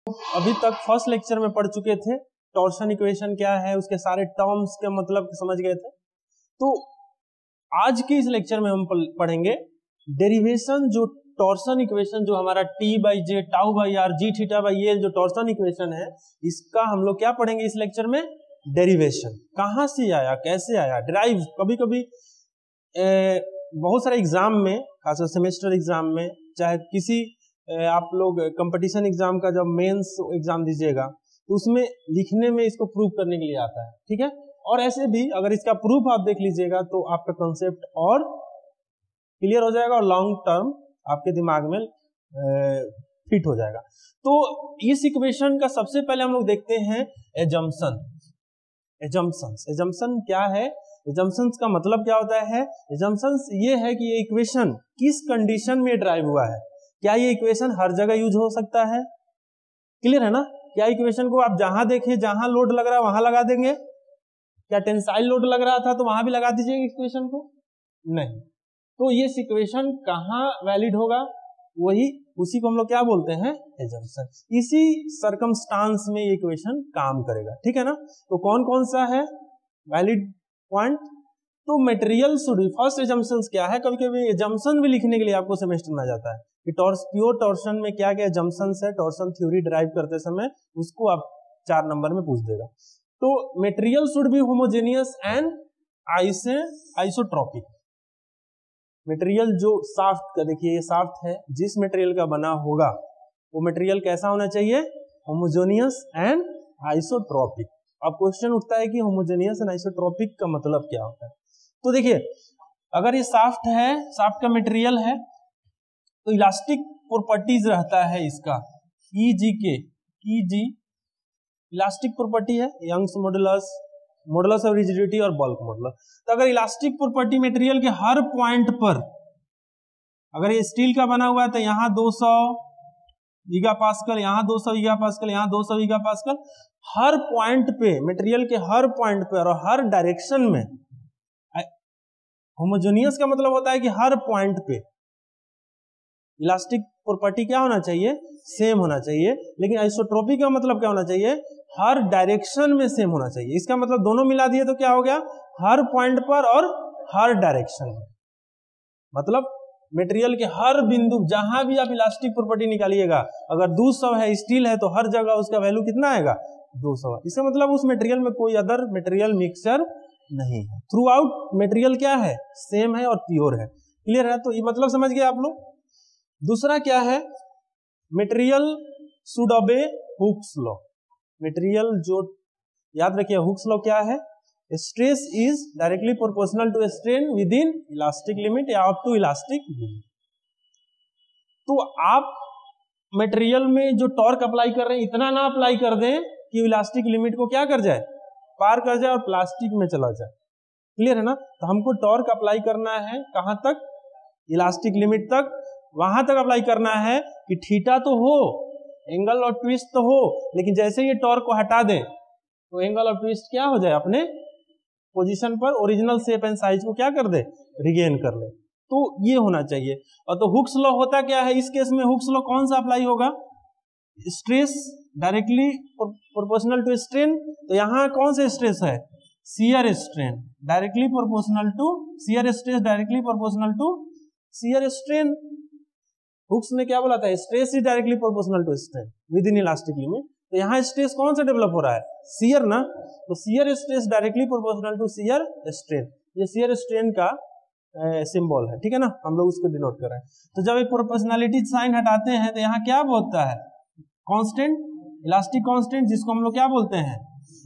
अभी तक first lecture में पढ़ चुके थे, टॉर्शन इक्वेशन क्या है, उसके सारे टर्म्स के मतलब समझ गए थे। तो आज के इस लेक्चर में हम पढ़ेंगे डेरिवेशन, जो टॉर्शन इक्वेशन जो हमारा T by J tau by R G theta by A जो टॉर्शन इक्वेशन है, इसका हम लोग क्या पढ़ेंगे इस लेक्चर में, डेरिवेशन। कहाँ से आया, कैसे आया, ड्राइव। कभी कभी बहुत सारे एग्जाम में, खासकर सेमेस्टर एग्जाम में, चाहे किसी आप लोग कंपटीशन एग्जाम का जब मेंस एग्जाम दीजिएगा तो उसमें लिखने में इसको प्रूव करने के लिए आता है, ठीक है। और ऐसे भी अगर इसका प्रूफ आप देख लीजिएगा तो आपका कंसेप्ट और क्लियर हो जाएगा और लॉन्ग टर्म आपके दिमाग में फिट हो जाएगा। तो इस इक्वेशन का सबसे पहले हम लोग देखते हैं एजम्पशन। एजम्पशन क्या है, एजम्पशंस का मतलब क्या होता है। एजम्पशंस ये है कि ये इक्वेशन किस कंडीशन में ड्राइव हुआ है। क्या ये इक्वेशन हर जगह यूज हो सकता है, क्लियर है ना। क्या इक्वेशन को आप जहां देखें, जहां लोड लग रहा है वहां लगा देंगे। क्या टेंसाइल लोड लग रहा था तो वहां भी लगा दीजिएगा इक्वेशन को, नहीं। तो ये इक्वेशन कहाँ वैलिड होगा, वही उसी को हम लोग क्या बोलते हैं, एजम्पशन। इसी सर्कमस्टांस में ये इक्वेशन काम करेगा, ठीक है ना। तो कौन कौन सा है वैलिड पॉइंट, तो material should be, first assumption क्या है। कभी कभी एजम्पशन भी लिखने के लिए आपको सेमेस्टर में आ जाता है कि प्योर टॉर्शन में क्या क्या एजम्पशन है, टॉर्शन थ्योरी ड्राइव करते समय उसको आप 4 नंबर में पूछ देगा। तो material should be homogeneous and isotropic. Material जो साफ्ट का, देखिए ये साफ्ट है, जिस मटेरियल का बना होगा वो मटेरियल कैसा होना चाहिए, होमोजेनियस एंड आइसोट्रोपिक। अब क्वेश्चन उठता है कि होमोजेनियस एंड आइसोट्रोपिक का मतलब क्या होता है। तो देखिए अगर ये साफ्ट है, साफ्ट का मटेरियल है, तो इलास्टिक प्रॉपर्टीज रहता है इसका EG इलास्टिक प्रॉपर्टी है, Young's modulus, modulus of rigidity और बल्क मॉडुलस। तो अगर इलास्टिक प्रॉपर्टी मटेरियल के हर पॉइंट पर, अगर ये स्टील का बना हुआ है तो यहाँ 200 गीगापास्कल, यहाँ 200 गीगापास्कल, यहाँ 200 गीगापास्कल, हर पॉइंट पे, मटेरियल के हर पॉइंट पे और हर डायरेक्शन में। होमोजेनियस का मतलब होता है कि हर पॉइंट पे इलास्टिक प्रॉपर्टी क्या होना चाहिए, सेम होना चाहिए। लेकिन आइसोट्रोपिक का मतलब क्या होना चाहिए, हर डायरेक्शन में सेम होना चाहिए। इसका मतलब दोनों मिला दिए तो क्या हो गया, हर पॉइंट पर और हर डायरेक्शन में। मतलब मटेरियल के हर बिंदु, जहां भी आप इलास्टिक प्रॉपर्टी निकालिएगा, अगर 200 है, स्टील है, तो हर जगह उसका वैल्यू कितना आएगा, 200। इसका मतलब उस मटेरियल में कोई अदर मटेरियल मिक्सचर नहीं है। थ्रू आउट मटेरियल क्या है, सेम है और प्योर है, क्लियर है। तो ये मतलब समझ गए आप लोग। दूसरा क्या है, material should obey Hooke's law. Material जो, याद रखिए हुक्स लॉ क्या है, stress is directly proportional to strain within elastic limit या अप टू इलास्टिक लिमिट। तो आप मटेरियल में जो टॉर्क अप्लाई कर रहे हैं इतना ना अप्लाई कर दें कि इलास्टिक लिमिट को क्या कर जाए, पार कर जाए और प्लास्टिक में चला जाए, क्लियर है ना। तो हमको टॉर्क अप्लाई करना है कहां तक, इलास्टिक लिमिट तक, वहां तक अप्लाई करना है कि थीटा तो हो, एंगल और ट्विस्ट तो हो, लेकिन जैसे ये टॉर्क को हटा दें तो एंगल और ट्विस्ट क्या हो जाए, अपने पोजीशन पर ओरिजिनल शेप एंड साइज को क्या कर दे, रिगेन कर ले। तो ये होना चाहिए। और तो हुक्स लॉ होता क्या है इस केस में, हुक्स लॉ कौन सा अप्लाई होगा, stress directly proportional to strain. तो यहां कौन सा स्ट्रेस है, shear strain directly proportional to, shear stress directly proportional to shear strain. Hooke's ने क्या बोला था, stress is directly proportional to strain within elastic limit. तो यहाँ स्ट्रेस कौन सा डेवलप हो रहा है, शियर ना। तो shear stress directly proportional to shear strain, ये शियर स्ट्रेन का सिंबल है, ठीक है ना, हम लोग उसको डिनोट कर रहे हैं। तो जब एक प्रोपोर्शनलिटी साइन हटाते हैं तो यहाँ क्या होता है, कांस्टेंट, इलास्टिक कांस्टेंट, जिसको हम लोग क्या बोलते हैं,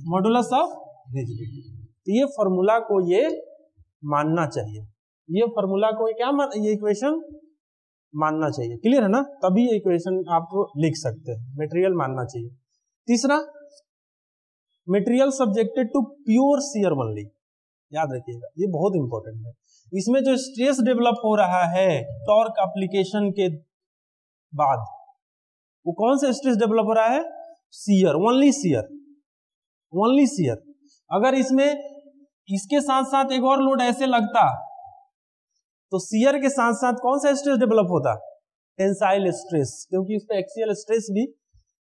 मॉडुलस ऑफ रिजिडिटी। तो ये फॉर्मूला को ये मानना चाहिए, ये फॉर्मूला को क्या ये इक्वेशन मानना चाहिए, क्लियर है ना, तभी ये इक्वेशन आप लिख सकते हैं, मटेरियल मानना चाहिए। तीसरा, material subjected to pure shear only, याद रखिएगा ये बहुत इंपॉर्टेंट है। इसमें जो स्ट्रेस डेवलप हो रहा है टॉर्क एप्लीकेशन के बाद, वो कौन सा स्ट्रेस डेवलप हो रहा है, shear, only shear, only shear. अगर इसमें इसके साथ साथ एक और लोड ऐसे लगता तो शियर के साथ साथ कौन सा स्ट्रेस डेवलप होता, टेंसाइल स्ट्रेस, क्योंकि उस पर एक्सियल स्ट्रेस भी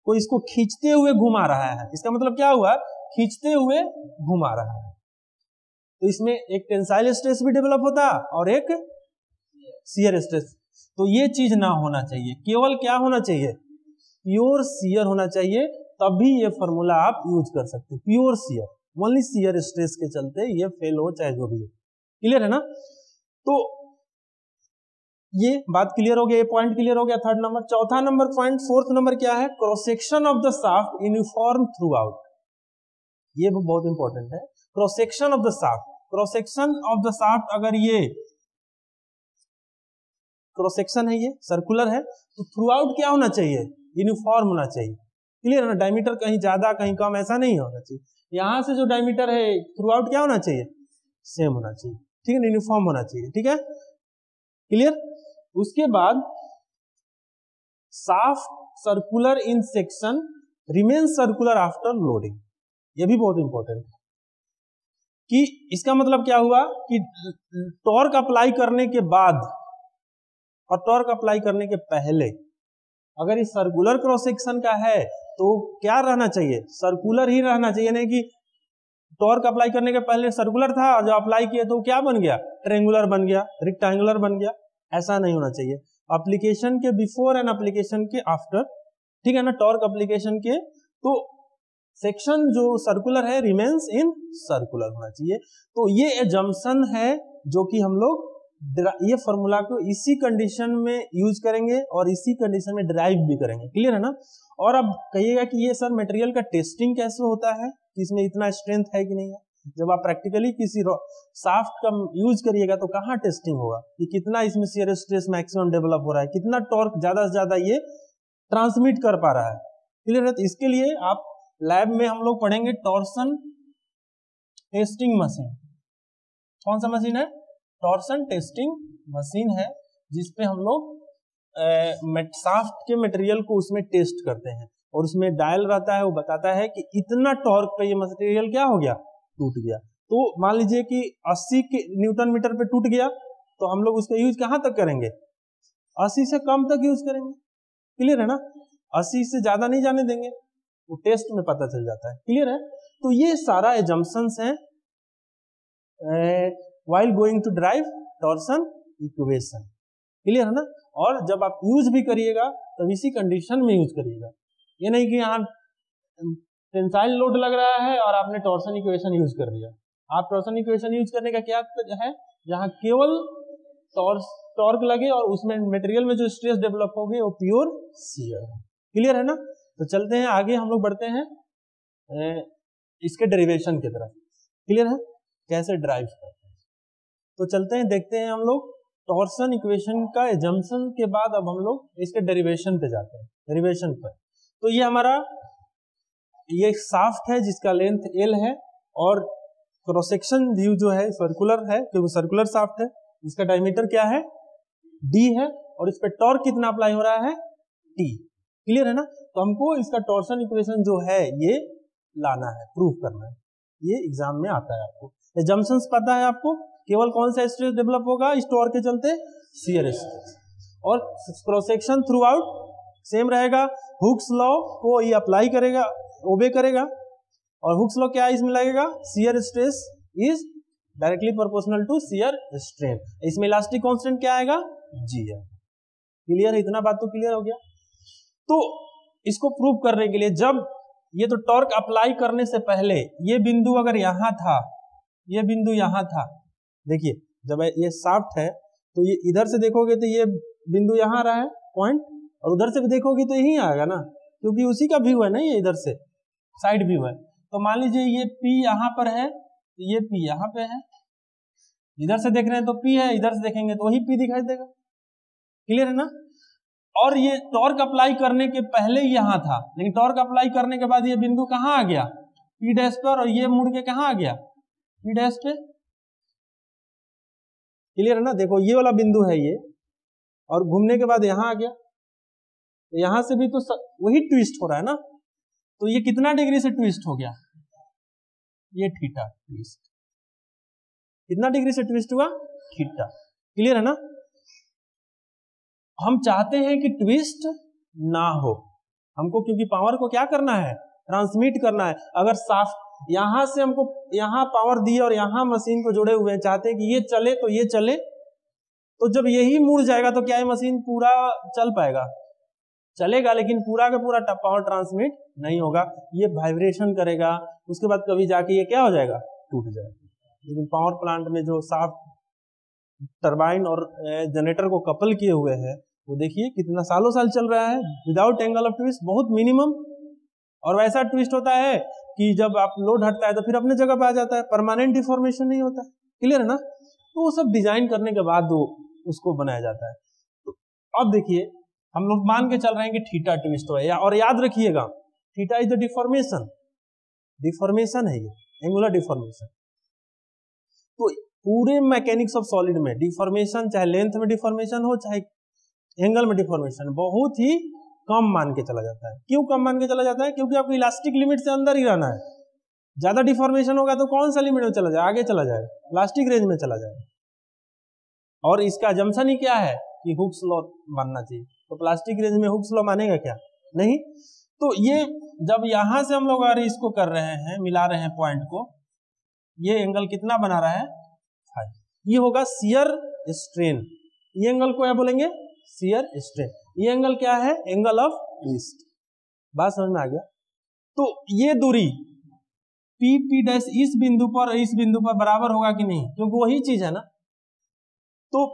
कोई इसको खींचते हुए घुमा रहा है, इसका मतलब क्या हुआ, खींचते हुए घुमा रहा है। तो इसमें एक टेंसाइल स्ट्रेस भी डेवलप होता है और एक शियर स्ट्रेस। तो ये चीज ना होना चाहिए, केवल क्या होना चाहिए, प्योर शियर होना चाहिए, तभी ये फॉर्मूला आप यूज कर सकते हैं। Pure shear, only shear stress के चलते ये फेल हो चाहे जो भी हो। क्लियर है ना? तो ये बात क्लियर हो गया, ये पॉइंट क्लियर हो गया, थर्ड नंबर। चौथा नंबर पॉइंट, फोर्थ नंबर क्या है, cross section of the shaft uniform through out. ये भी बहुत इंपॉर्टेंट है, cross section of the shaft. Cross section of the shaft, अगर ये क्रॉस सेक्शन है, ये सर्कुलर है, तो थ्रू आउट क्या होना चाहिए, यूनिफॉर्म होना चाहिए। क्लियर है ना? डायमीटर कहीं ज्यादा कहीं कम ऐसा नहीं होना चाहिए। यहां से जो डायमीटर है थ्रू आउट क्या होना चाहिए, सेम होना चाहिए, ठीक है, यूनिफॉर्म होना चाहिए, ठीक है, क्लियर। उसके बाद shaft circular in section remain circular after loading. ये भी बहुत इंपॉर्टेंट है कि इसका मतलब क्या हुआ कि टॉर्क अप्लाई करने के बाद और टॉर्क अप्लाई करने के पहले अगर इस सर्कुलर क्रॉस सेक्शन का है तो क्या रहना चाहिए, सर्कुलर ही रहना चाहिए, नहीं कि टॉर्क अप्लाई करने के पहले सर्कुलर था और जब अप्लाई किया तो क्या बन गया, ट्रायंगुलर बन गया, रेक्टेंगुलर बन गया। ऐसा नहीं होना चाहिए। एप्लीकेशन के बिफोर एंड एप्लीकेशन के आफ्टर, ठीक है ना, टॉर्क एप्लीकेशन के, तो सेक्शन जो सर्कुलर है रिमेन्स इन सर्कुलर होना चाहिए। तो ये एजम्पशन है जो कि हम लोग ये फॉर्मूला को इसी कंडीशन में यूज करेंगे और इसी कंडीशन में ड्राइव भी करेंगे। क्लियर है ना? और अब कहिएगा कि ये सर मटेरियल का टेस्टिंग कैसे होता है, कि इसमें इतना स्ट्रेंथ है कि नहीं है। जब आप प्रैक्टिकली किसी शाफ्ट का यूज करिएगा तो कहाँ टेस्टिंग होगा कि कितना इसमें शियर स्ट्रेस मैक्सिमम डेवलप हो रहा है, कितना टॉर्क ज्यादा से ज्यादा ये ट्रांसमिट कर पा रहा है। क्लियर है? तो इसके लिए आप लैब में हम लोग पढ़ेंगे टॉर्सन टेस्टिंग मशीन। कौन सा मशीन है? टॉर्सन टेस्टिंग मशीन है, जिसपे हम लोग शाफ्ट के मटेरियल को उसमें टेस्ट करते हैं और उसमें डायल रहता है, वो बताता है कि इतना टॉर्क पे ये मटेरियल क्या हो गया, टूट गया। तो मान लीजिए कि 80 न्यूटन मीटर पे टूट गया तो हम लोग उसका यूज कहां तक करेंगे, 80 से कम तक यूज करेंगे। क्लियर है ना? 80 से ज्यादा नहीं जाने देंगे, वो टेस्ट में पता चल जाता है। क्लियर है? तो ये सारा एजम्पशंस हैं while going to drive torsion equation। Clear है ना? और जब आप यूज भी करिएगा तब इसी कंडीशन में यूज करिएगा। ये नहीं कि यहाँ टेंसाइल लोड लग रहा है और आपने टॉर्सन इक्वेशन यूज कर दिया। आप टॉर्सन इक्वेशन यूज करने का क्या है, जहां केवल टॉर्क लगे और उसमें मटेरियल में जो स्ट्रेस डेवलप होगी वो प्योर शियर है। क्लियर है ना? तो चलते हैं आगे, हम लोग बढ़ते हैं इसके डेरिवेशन की तरफ। क्लियर है? कैसे ड्राइव करते हैं, तो चलते हैं, देखते हैं हम लोग टॉर्सन इक्वेशन का एजम्पशन के बाद अब हम लोग इसके डेरिवेशन पे जाते हैं। डेरिवेशन पर तो ये हमारा ये शाफ्ट है जिसका लेंथ L है और क्रॉस सेक्शन व्यू जो है सर्कुलर है, क्योंकि सर्कुलर शाफ्ट है, इसका डायमीटर क्या है, D है, और इस पे टॉर्क कितना अप्लाई हो रहा है, T। क्लियर है ना? तो हमको इसका टॉर्सन इक्वेशन जो है ये लाना है, प्रूव करना है, ये एग्जाम में आता है। आपको एजम्पशंस पता है आपको, केवल कौन सा स्ट्रेस डेवलप होगा इस टॉर्क के चलते, शियर स्ट्रेस, और cross section through out same रहेगा। हुक्स लॉ को ये अप्लाई करेगा, ओबे करेगा, और हुक्स लॉ क्या इसमें लगेगा, shear stress is directly proportional to shear strain. इसमें इलास्टिक कांस्टेंट क्या आएगा, G है। क्लियर है? इतना बात तो क्लियर हो गया। तो इसको प्रूव करने के लिए जब ये तो टॉर्क अप्लाई करने से पहले ये बिंदु अगर यहां था, ये बिंदु यहां था, देखिए जब ये शाफ्ट है तो ये इधर से देखोगे तो ये बिंदु यहां रहा है पॉइंट, और उधर से भी देखोगे तो यही आएगा ना, क्योंकि उसी का व्यू है ना, ये इधर से साइड व्यू है। तो मान लीजिए ये P यहां पर है, तो ये P यहां पे है, इधर से देख रहे हैं तो P है, इधर से देखेंगे तो वही P दिखाई देगा। क्लियर है ना? और ये टॉर्क अप्लाई करने के पहले यहां था, लेकिन टॉर्क अप्लाई करने के बाद ये बिंदु कहां आ गया, P डैश पर, और ये मुड़ के कहां आ गया, P डैश पे। क्लियर है ना? देखो ये वाला बिंदु है ये, और घूमने के बाद यहां आ गया, तो यहां से भी तो वही ट्विस्ट हो रहा है ना, तो ये कितना डिग्री से ट्विस्ट हो गया, ये थीटा ट्विस्ट, कितना डिग्री से ट्विस्ट हुआ, थीटा। क्लियर है ना? हम चाहते हैं कि ट्विस्ट ना हो, हमको क्योंकि पावर को क्या करना है, ट्रांसमिट करना है। अगर साफ यहां से हमको यहां पावर दी और यहां मशीन को जोड़े हुए हैं, चाहते हैं कि ये चले तो ये चले, तो जब यही मुड़ जाएगा तो क्या ये मशीन पूरा चल पाएगा? चलेगा, लेकिन पूरा का पूरा पावर ट्रांसमिट नहीं होगा, ये वाइब्रेशन करेगा, उसके बाद कभी जाके ये क्या हो जाएगा, टूट जाएगा। लेकिन पावर प्लांट में जो साफ टरबाइन और जनरेटर को कपल किए हुए हैं, वो देखिए कितना सालों साल चल रहा है विदाउट एंगल ऑफ ट्विस्ट, बहुत मिनिमम। और वैसा ट्विस्ट होता है कि जब आप लोड हटता है तो फिर अपने जगह पे आ जाता है, परमानेंट डिफॉर्मेशन नहीं होता है। क्लियर है ना? तो वो सब डिजाइन करने के बाद उसको बनाया जाता है। तो अब देखिए हम लोग मान के चल रहे हैं कि थीटा ट्विस्ट हो, और याद रखिएगा theta is the deformation, deformation है ये, एंगुलर डिफॉर्मेशन। तो पूरे मैकेनिक्स ऑफ सॉलिड में डिफॉर्मेशन, चाहे लेंथ में डिफॉर्मेशन हो चाहे एंगल में डिफॉर्मेशन, बहुत ही कम मान के चला जाता है। क्यों कम मान के चला जाता है? क्योंकि आपको इलास्टिक लिमिट से अंदर ही रहना है। ज्यादा डिफॉर्मेशन होगा तो कौन सा लिमिट में चला जाएगा, आगे चला जाएगा, इलास्टिक रेंज में चला जाएगा। और इसका जम्पशन ही क्या है कि हुक्स लॉ मानना चाहिए, तो प्लास्टिक रेंज में हुक्स लॉ मानेगा क्या? नहीं। तो ये जब यहां से हम लोग अगर इसको कर रहे हैं, मिला रहे हैं पॉइंट को, ये एंगल कितना बना रहा है, 5। ये होगा शियर स्ट्रेन। ये एंगल को क्या बोलेंगे, शियर स्ट्रेन। ये एंगल क्या है, एंगल ऑफ ट्विस्ट। बात समझ में आ गया? तो ये दूरी पी पी डैश इस बिंदु पर इस बिंदु पर बराबर होगा कि नहीं, क्योंकि वही चीज है ना। तो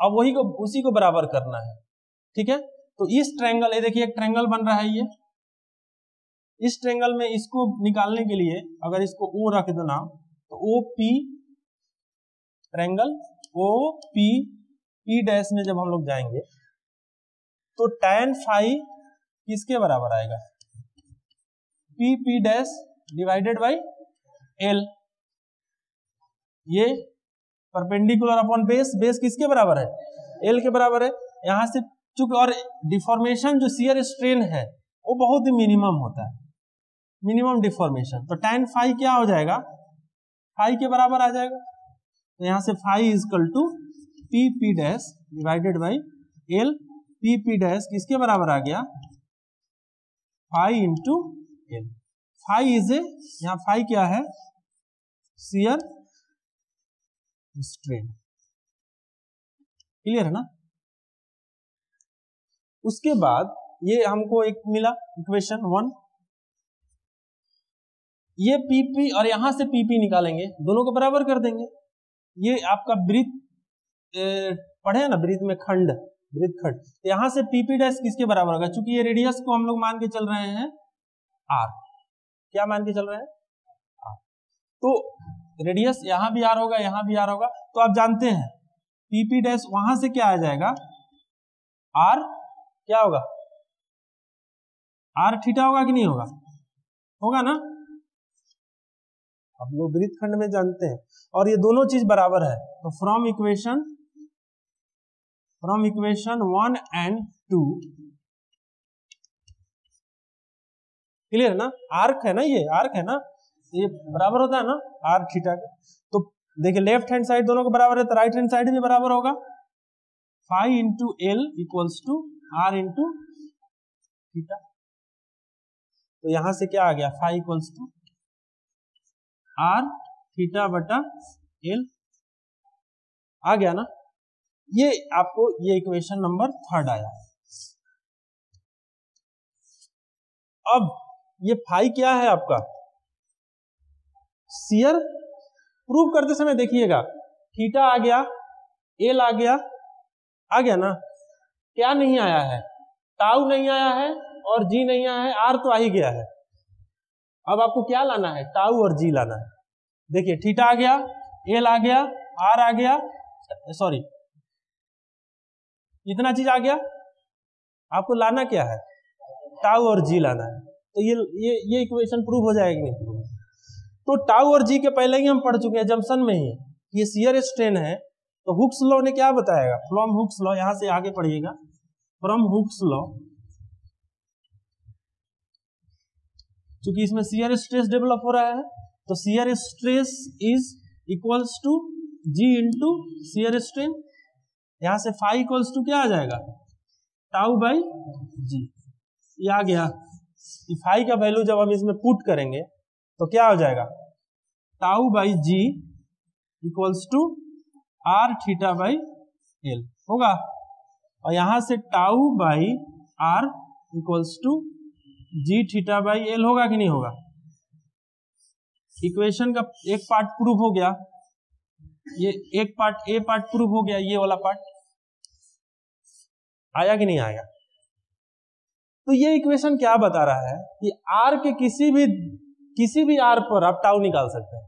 अब वही को उसी को बराबर करना है, ठीक है। तो इस ट्रायंगल, ये देखिए एक ट्रायंगल बन रहा है, ये इस ट्रायंगल में इसको निकालने के लिए अगर इसको ओ रख दो ना, तो O P triangle O P P dash में जब हम लोग जाएंगे तो tan फाई किसके बराबर आएगा, P P dash divided by L. ये परपेंडिकुलर अपॉन बेस, बेस किसके बराबर है, एल के बराबर है। यहां से चूंकि और डिफॉर्मेशन जो शियर स्ट्रेन है वो बहुत ही मिनिमम होता है, मिनिमम डिफॉर्मेशन, तो tan फाई क्या हो जाएगा, फाई के बराबर आ जाएगा। तो यहां से phi is equal to P P dash divided by L. P P dash किसके बराबर आ गया, phi into L. Phi is a, यहां फाई क्या है, शियर स्ट्रेन। क्लियर है ना? उसके बाद ये हमको एक मिला इक्वेशन 1, ये पीपी और यहां से पीपी निकालेंगे, दोनों को बराबर कर देंगे। ये आपका वृत्त पढ़े ना, वृत्त में खंड, वृत्त खंड, यहां से पीपी डैश किसके बराबर होगा, चूंकि ये रेडियस को हम लोग मान के चल रहे हैं आर। क्या मान के चल रहे हैं, आर। तो रेडियस यहां भी आर होगा, यहां भी आर होगा। तो आप जानते हैं पीपी डैश वहां से क्या आ जाएगा, आर क्या होगा, आर थीटा होगा कि नहीं होगा, होगा ना। अब लोग वृत्त खंड में जानते हैं, और ये दोनों चीज बराबर है। तो फ्रॉम इक्वेशन 1 and 2, क्लियर है ना, आर्क है ना, ये आर्क है ना, ये बराबर होता है ना आर थीटा के। तो देखिए लेफ्ट हैंड साइड दोनों को बराबर है, तो राइट हैंड साइड भी बराबर होगा। Phi into L equals to R into theta. तो यहां से क्या आ गया, phi equals to R theta बटा एल, आ गया ना। ये आपको ये इक्वेशन नंबर 3 आया। अब ये फाई क्या है आपका, शियर। प्रूव करते समय देखिएगा थीटा आ गया, एल आ गया ना। क्या नहीं आया है, टाउ नहीं आया है और जी नहीं आया है, आर तो आ ही गया है। अब आपको क्या लाना है, टाउ और जी लाना है। देखिए थीटा आ गया, एल आ गया, आर आ गया, सॉरी इतना चीज आ गया। आपको लाना क्या है, टाउ और जी लाना है। तो ये इक्वेशन प्रूव हो जाएगी नहीं। तो टाउ और जी के पहले ही हम पढ़ चुके हैं जंक्शन में ही, ये शियर स्ट्रेन है। तो हुक्स लॉ ने क्या बताएगा, फ्रॉम हुक्स लॉ, यहां से आगे पढ़िएगा, फ्रॉम हुक्स लॉ, क्योंकि इसमें शियर स्ट्रेस डेवलप हो रहा है, तो shear stress is equals to G into shear strain. यहां से फाई इक्वल्स टू क्या आ जाएगा, टाउ बाई जी। ये आ गया। फाई का वैल्यू जब हम इसमें पुट करेंगे तो क्या हो जाएगा, tau by G equals to R theta by L होगा, और यहां से tau by R equals to G theta by L होगा कि नहीं होगा। इक्वेशन का एक पार्ट प्रूव हो गया, ये एक पार्ट ए पार्ट प्रूव हो गया, ये वाला पार्ट आया कि नहीं आया। तो ये इक्वेशन क्या बता रहा है कि आर के किसी भी आर पर आप टाउ निकाल सकते हैं।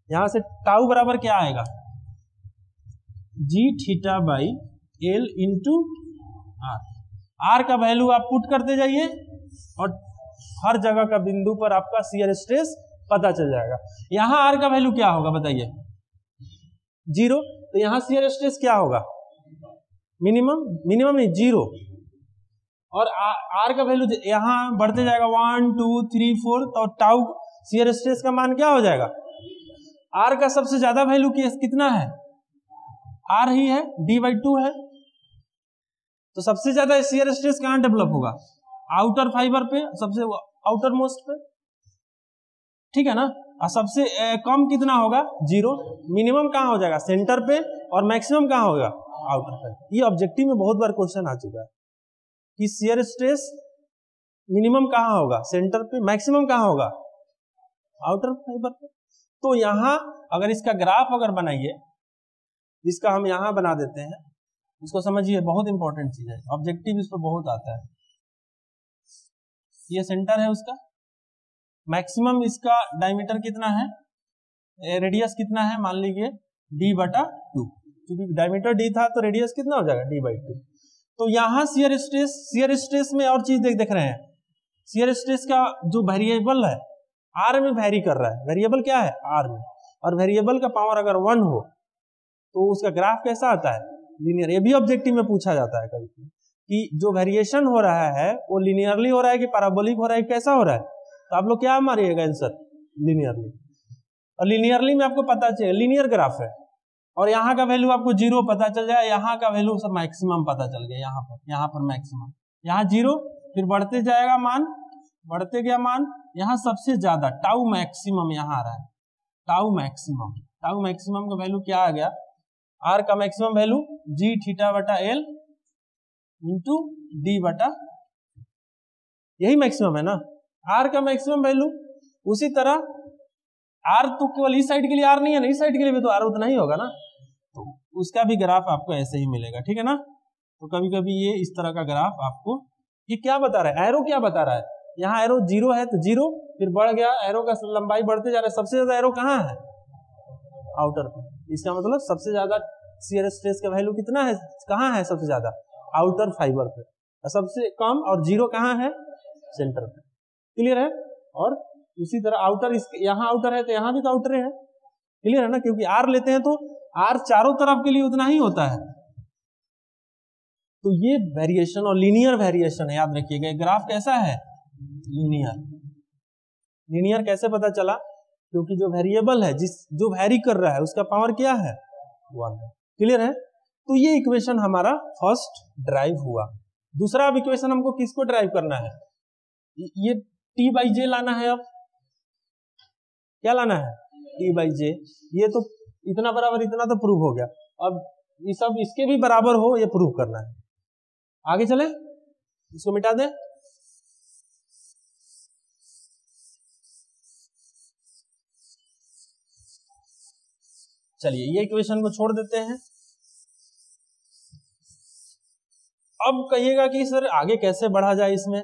यहां से टाउ बराबर क्या आएगा, G theta by L into R. R का वैल्यू आप पुट करते जाइए और हर जगह का बिंदु पर आपका शियर स्ट्रेस पता चल जाएगा। यहां आर का वैल्यू क्या होगा बताइए, 0। तो यहां शियर स्ट्रेस क्या होगा, मिनिमम नहीं 0, और आर का वैल्यू यहां बढ़ते जाएगा 1 2 3 4, तो टाउ शियर स्ट्रेस का मान क्या हो जाएगा। आर का सबसे ज्यादा वैल्यू कितना है, आर ही है, d/2 है। तो सबसे ज्यादा शियर स्ट्रेस कहां डेवलप होगा, आउटर फाइबर पे, सबसे आउटर मोस्ट पे, ठीक है ना। और सबसे कम कितना होगा, 0। मिनिमम कहां हो जाएगा, सेंटर पे, और मैक्सिमम कहां होगा, आउटर फाइबर। ये ऑब्जेक्टिव में बहुत बार क्वेश्चन आ चुका है कि शियर स्ट्रेस मिनिमम कहां होगा, सेंटर पे, मैक्सिमम कहां होगा, आउटर फाइबर पे। तो यहां अगर इसका ग्राफ अगर बनाइए, इसका हम यहां बना देते हैं, इसको समझिए, बहुत इंपॉर्टेंट चीज है, ऑब्जेक्टिव इस पर बहुत आता है। ये सेंटर है उसका, मैक्सिमम इसका डायमीटर कितना है, रेडियस कितना है, मान लीजिए d/2, क्योंकि डायमीटर d था तो रेडियस कितना हो जाएगा, d/2। तो यहां शियर स्ट्रेस में और चीज देख रहे हैं, शियर स्ट्रेस का जो वेरिएबल है आर में वेरी कर रहा है, वेरिएबल क्या है, आर में, और वेरिएबल का पावर अगर 1 हो तो उसका ग्राफ कैसा आता है, लीनियर। ये भी ऑब्जेक्टिव में पूछा जाता है कभी कि जो वेरिएशन हो रहा है वो लीनियरली हो रहा है कि पैराबोलिक हो रहा है, कैसा हो रहा है। तो आप लोग क्या मारिएगा आंसर, लीनियरली। और लीनियरली में आपको पता चले लीनियर ग्राफ है, और यहाँ का वैल्यू आपको 0 पता चल जाए, यहाँ का वैल्यू सब मैक्सिमम पता चल गया, यहाँ पर मैक्सिमम, यहाँ 0, फिर बढ़ते जाएगा मान, बढ़ते गया मान, यहाँ सबसे ज्यादा टाउ मैक्सिमम यहाँ आ रहा है, टाउ मैक्सिमम का वैल्यू क्या आ गया, आर का मैक्सिमम वैल्यू जी थीटा बटा एल इंटू डी बटा, यही मैक्सिमम है ना, आर का मैक्सिमम वैल्यू। उसी तरह आर तो केवल इस साइड के लिए आर नहीं है ना, इस साइड के लिए भी तो आर उतना ही होगा ना, तो उसका भी ग्राफ आपको ऐसे ही मिलेगा, ठीक है ना। तो कभी कभी ये इस तरह का ग्राफ आपको, ये क्या बता रहा है, एरो क्या बता रहा है, यहाँ एरो 0 है तो 0, फिर बढ़ गया, एरो का लंबाई बढ़ते जा रहा है, सबसे ज्यादा एरो कहाँ है, आउटर पे। इसका मतलब सबसे ज्यादा शियर स्ट्रेस का वैल्यू कितना है, कहाँ है सबसे ज्यादा, आउटर फाइबर पे, सबसे कम और 0 कहाँ है, सेंटर पे, क्लियर है। और उसी तरह आउटर, यहाँ आउटर है तो यहाँ भी तो आउटर है, क्लियर है ना, क्योंकि आर लेते हैं तो आर चारों तरफ के लिए उतना ही होता है। तो ये वेरिएशन और लीनियर वेरिएशन है, याद रखिएगा। ग्राफ कैसा है, लीनियर कैसे पता चला, क्योंकि जो वेरिएबल है, जो वेरी कर रहा है उसका पावर क्या है, 1 है, क्लियर है। तो ये इक्वेशन हमारा फर्स्ट ड्राइव हुआ। दूसरा अब इक्वेशन हमको किसको ड्राइव करना है, ये t/j लाना है। अब क्या लाना है, t/j। ये तो इतना बराबर इतना तो प्रूव हो गया, अब ये सब इसके भी बराबर हो ये प्रूव करना है। आगे चले, इसको मिटा दें। चलिए ये इक्वेशन को छोड़ देते हैं। अब कहिएगा कि सर आगे कैसे बढ़ा जाए, इसमें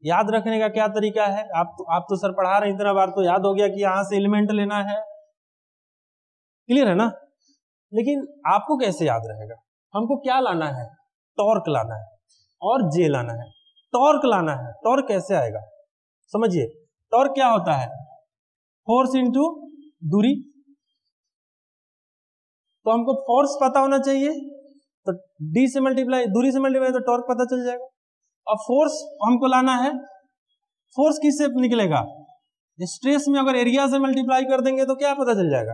याद रखने का क्या तरीका है। आप तो सर पढ़ा रहे हैं इतना बार, तो याद हो गया कि यहां से एलिमेंट लेना है, क्लियर है ना। लेकिन आपको कैसे याद रहेगा, हमको क्या लाना है, टॉर्क लाना है और जे लाना है। टॉर्क लाना है, टॉर्क कैसे आएगा समझिए। टॉर्क क्या होता है, फोर्स इंटू दूरी। तो हमको फोर्स पता होना चाहिए, तो डी से मल्टीप्लाई, दूरी से मल्टीप्लाई, तो टॉर्क पता चल जाएगा। और फोर्स हमको लाना है, फोर्स किससे निकलेगा, स्ट्रेस में अगर एरिया से मल्टीप्लाई कर देंगे तो क्या पता चल जाएगा,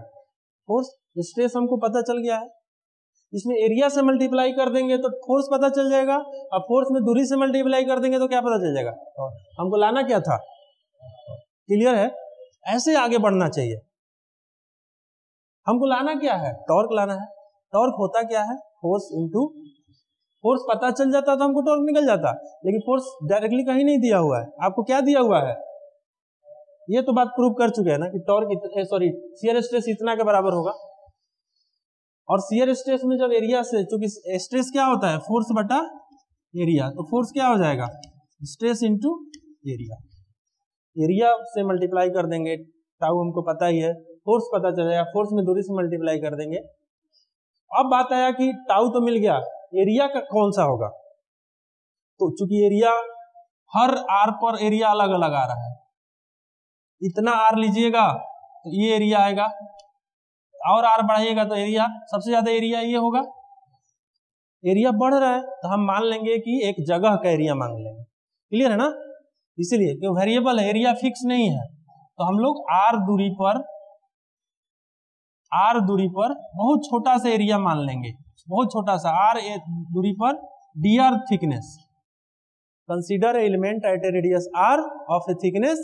फोर्स। स्ट्रेस हमको पता चल गया है, इसमें एरिया से मल्टीप्लाई कर देंगे तो फोर्स पता चल जाएगा, अब फोर्स में दूरी से मल्टीप्लाई कर देंगे तो क्या पता चल जाएगा। हमको लाना क्या था, क्लियर है। ऐसे आगे बढ़ना चाहिए। हमको लाना क्या है, टॉर्क लाना है। टॉर्क होता क्या है, फोर्स इनटू फोर्स पता चल जाता तो हमको टॉर्क निकल जाता, लेकिन फोर्स डायरेक्टली कहीं नहीं दिया हुआ है। आपको क्या दिया हुआ है, ये तो बात प्रूव कर चुके हैं ना कि टॉर्क शियर स्ट्रेस इतना के बराबर होगा। और शियर स्ट्रेस में जब एरिया से, चूंकि स्ट्रेस क्या होता है, फोर्स बटा एरिया, तो फोर्स क्या हो जाएगा, स्ट्रेस इंटू एरिया। एरिया से मल्टीप्लाई कर देंगे, टाउ हमको पता ही है, फोर्स पता चल जाएगा, फोर्स में दूरी से मल्टीप्लाई कर देंगे। अब बात आया कि टाउ तो मिल गया, एरिया का कौन सा होगा। तो चूंकि एरिया हर आर पर एरिया अलग अलग आ रहा है, इतना आर लीजिएगा तो ये एरिया आएगा, और आर बढ़ाइएगा तो एरिया, सबसे ज्यादा एरिया ये होगा। एरिया बढ़ रहा है तो हम मान लेंगे कि एक जगह का एरिया मांग लेंगे, क्लियर है ना। इसीलिए क्यों, वेरिएबल है, एरिया फिक्स नहीं है, तो हम लोग आर दूरी पर बहुत छोटा सा एरिया मान लेंगे, बहुत छोटा सा आर दूरी पर D R thickness. Consider element at a radius R of a thickness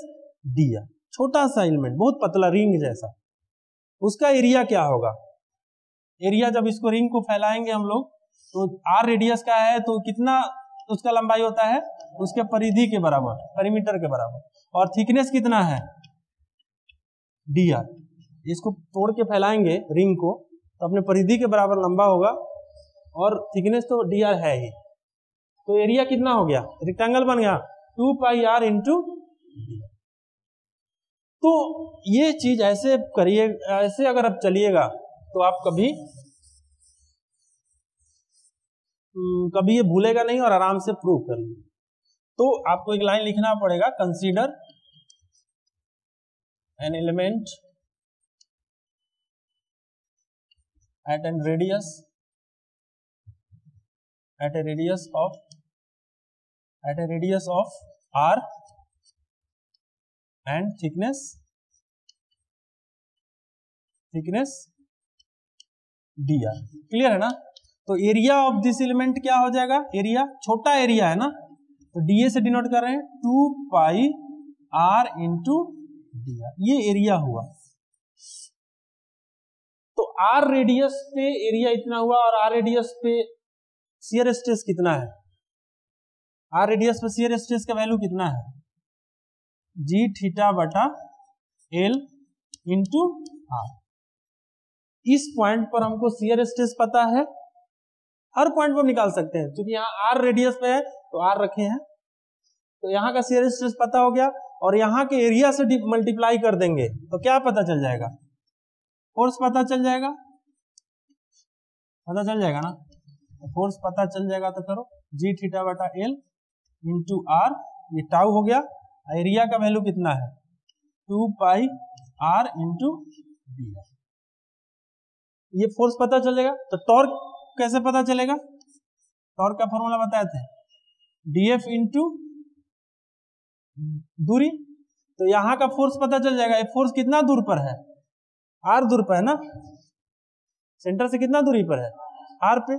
D R, छोटा सा एलिमेंट, बहुत पतला रिंग जैसा, उसका एरिया क्या होगा। एरिया जब इसको रिंग को फैलाएंगे हम लोग, तो आर रेडियस का है तो कितना उसका लंबाई होता है, उसके परिधि के बराबर, पेरीमीटर के बराबर, और थिकनेस कितना है, डी आर। इसको तोड़ के फैलाएंगे रिंग को तो अपने परिधि के बराबर लंबा होगा, और थिकनेस तो डी आर है ही, तो एरिया कितना हो गया, रेक्टेंगल बन गया 2 पाई आर इंटू। तो ये चीज ऐसे करिए, ऐसे अगर आप चलिएगा तो आप कभी ये भूलेगा नहीं और आराम से प्रूव कर लीजिए। तो आपको एक लाइन लिखना पड़ेगा, consider an element at an radius of R and thickness D R, clear है ना। तो एरिया ऑफ दिस एलिमेंट क्या हो जाएगा, एरिया, छोटा एरिया है ना, तो डीए से डिनोट कर रहे हैं 2 pi are into D R, ये एरिया हुआ। तो आर रेडियस पे एरिया इतना हुआ, और आर रेडियस पे शियर स्ट्रेस कितना है, आर रेडियस पे शियर स्ट्रेस का वैल्यू कितना है, जी थीटा बटा एल इंटू आर। इस पॉइंट पर हमको शियर स्ट्रेस पता है, हर पॉइंट पर निकाल सकते हैं, क्योंकि यहाँ आर रेडियस पे है तो आर रखे हैं, तो यहाँ का शियर स्ट्रेस पता हो गया, और यहाँ के एरिया से मल्टीप्लाई कर देंगे तो क्या पता चल जाएगा, फोर्स पता चल जाएगा, ना। फोर्स पता चल जाएगा तो करो, जी थीटा बटा एल इंटू आर, ये टाउ हो गया, एरिया का वैल्यू कितना है 2 pi are into D R. ये फोर्स पता चलेगा, तो टॉर्क कैसे पता चलेगा, टॉर्क का फॉर्मूला बताए थे, डीएफ इंटू दूरी। तो यहां का फोर्स पता चल जाएगा, ये फोर्स कितना दूर पर है, आर दूर पर है ना, सेंटर से कितना दूरी पर है, आर पे।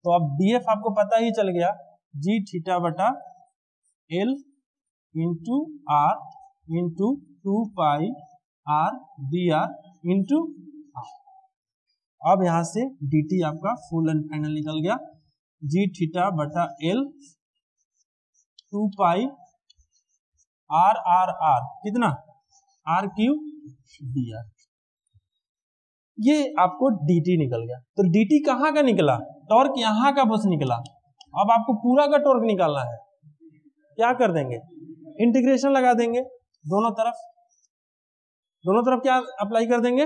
तो अब डीएफ आपको पता ही चल गया, जी थीटा बटा L into R into 2 pi R D R into R. अब यहां से dt आपका फुल एंड फाइनल निकल गया, जी थीटा बटा L 2 pi R R R, कितना आर क्यूब डी आर, ये आपको dt निकल गया। तो dt कहां का निकला, टॉर्क यहां का बस निकला। अब आपको पूरा का टॉर्क निकालना है, क्या कर देंगे, इंटीग्रेशन लगा देंगे, दोनों तरफ क्या अप्लाई कर देंगे,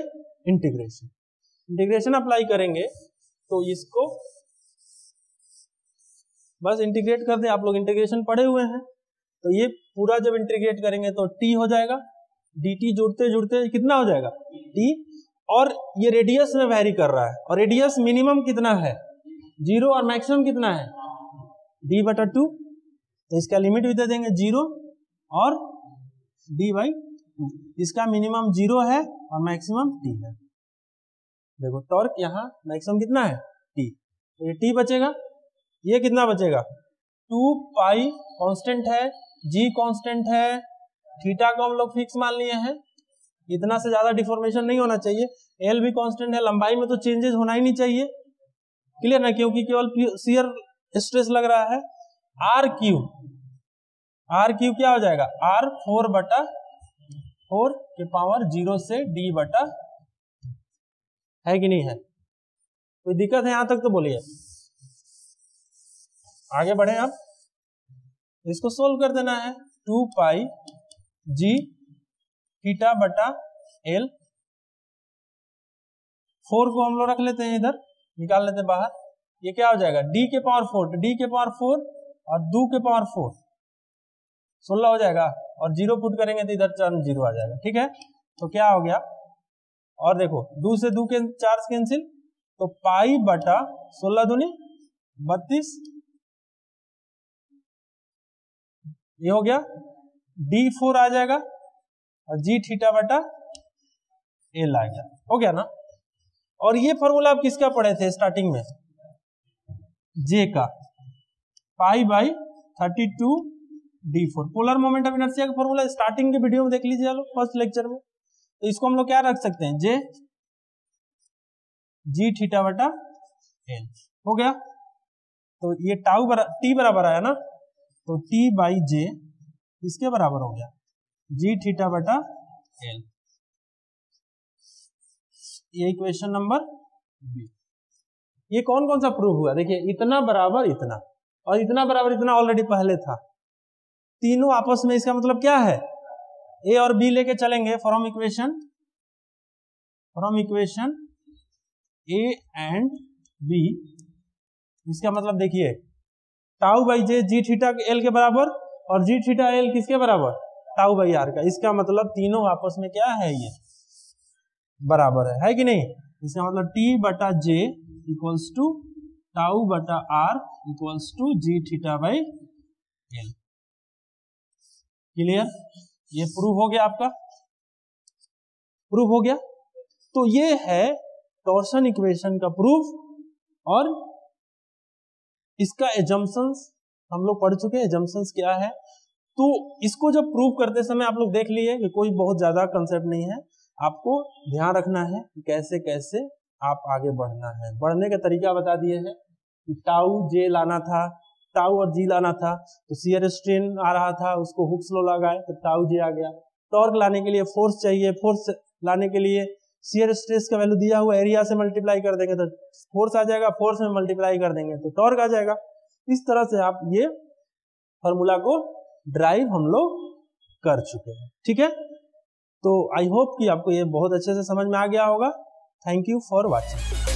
इंटीग्रेशन अप्लाई करेंगे, तो इसको बस इंटीग्रेट कर दे। आप लोग इंटीग्रेशन पढ़े हुए हैं, तो ये पूरा जब इंटीग्रेट करेंगे तो t हो जाएगा, dt जुड़ते जुड़ते कितना हो जाएगा t, और ये रेडियस में वेरी कर रहा है, और रेडियस मिनिमम कितना है 0 और मैक्सिमम कितना है d बटा 2, तो इसका लिमिट भी दे देंगे 0 और d/2, इसका मिनिमम 0 है और मैक्सिमम t है। देखो टॉर्क यहाँ मैक्सिमम कितना है t, तो ये टी बचेगा, ये कितना बचेगा 2 पाई कांस्टेंट है, जी कांस्टेंट है, थीटा को हम लोग फिक्स मान लिए हैं, इतना से ज्यादा डिफॉर्मेशन नहीं होना चाहिए, एल भी कांस्टेंट है, लंबाई में तो चेंजेस होना ही नहीं चाहिए, क्लियर ना, क्योंकि केवल शियर स्ट्रेस लग रहा है। आर क्यू क्या हो जाएगा आर 4/4 के पावर 0 से डी बटा, है कि नहीं है, कोई दिक्कत है यहां तक तो बोलिए। आगे बढ़े, अब इसको सोल्व कर देना है, 2 पाई जी थीटा बटा एल, 4 को हम लोग रख लेते हैं इधर, निकाल लेते हैं बाहर, ये क्या हो जाएगा डी के पावर 4, डी के पावर 4 और 2 के पावर 4 16 हो जाएगा, और 0 पुट करेंगे तो इधर टर्म 0 आ जाएगा, ठीक है। तो क्या हो गया, और देखो 2 से 2 के 4 कैंसिल, तो पाई बटा 16 दूनी 32, ये हो गया, D4 आ जाएगा और जी थीटा बटा एल आ गया, हो गया ना। और ये फॉर्मूला आप किसका पढ़े थे स्टार्टिंग में, जे का, pi by 32 D4, polar moment of inertia का फॉर्मूला स्टार्टिंग के वीडियो में देख लीजिए चलो फर्स्ट लेक्चर में। तो इसको हम लोग क्या रख सकते हैं, जे जी थीटा बटा एल, हो गया। तो ये टाउ टी बराबर आया ना, तो टी बाई जे इसके बराबर हो गया जी थीटा बटा एल, ये इक्वेशन नंबर बी। ये कौन कौन सा प्रूव हुआ, देखिए इतना बराबर इतना और इतना बराबर इतना ऑलरेडी पहले था, तीनों आपस में, इसका मतलब क्या है, ए और बी लेके चलेंगे from equation A and B, इसका मतलब देखिए tau by J G theta L के बराबर और जी थीटा एल किसके बराबर, टाउ बाई आर का, इसका मतलब तीनों आपस में क्या है, ये बराबर है कि नहीं। इसका मतलब टी बटा जे इक्वल्स टू टाउ बटा R equals to G theta by L, clear, ये प्रूव हो गया, आपका प्रूव हो गया। तो ये है टॉर्शन इक्वेशन का प्रूफ, और इसका एजम्पशंस हम लोग पढ़ चुके हैं, एजम्पशंस क्या है। तो इसको जब प्रूव करते समय आप लोग देख लिए कि कोई बहुत ज्यादा कंसेप्ट नहीं है, आपको ध्यान रखना है कि कैसे कैसे आप आगे बढ़ना है। बढ़ने का तरीका बता दिए हैं कि टाउ जे लाना था, टाउ और जी लाना था, तो शियर स्ट्रेन आ रहा था, उसको हुक्स लॉ लगाए तो टाउ जे आ गया। टॉर्क लाने के लिए फोर्स चाहिए, फोर्स लाने के लिए शियर स्ट्रेस का वैल्यू दिया हुआ एरिया से मल्टीप्लाई कर देंगे तो फोर्स आ जाएगा, फोर्स में मल्टीप्लाई कर देंगे तो टॉर्क आ जाएगा। इस तरह से आप ये फॉर्मूला को ड्राइव हम लोग कर चुके हैं, ठीक है। तो आई होप कि आपको ये बहुत अच्छे से समझ में आ गया होगा। Thank you for watching.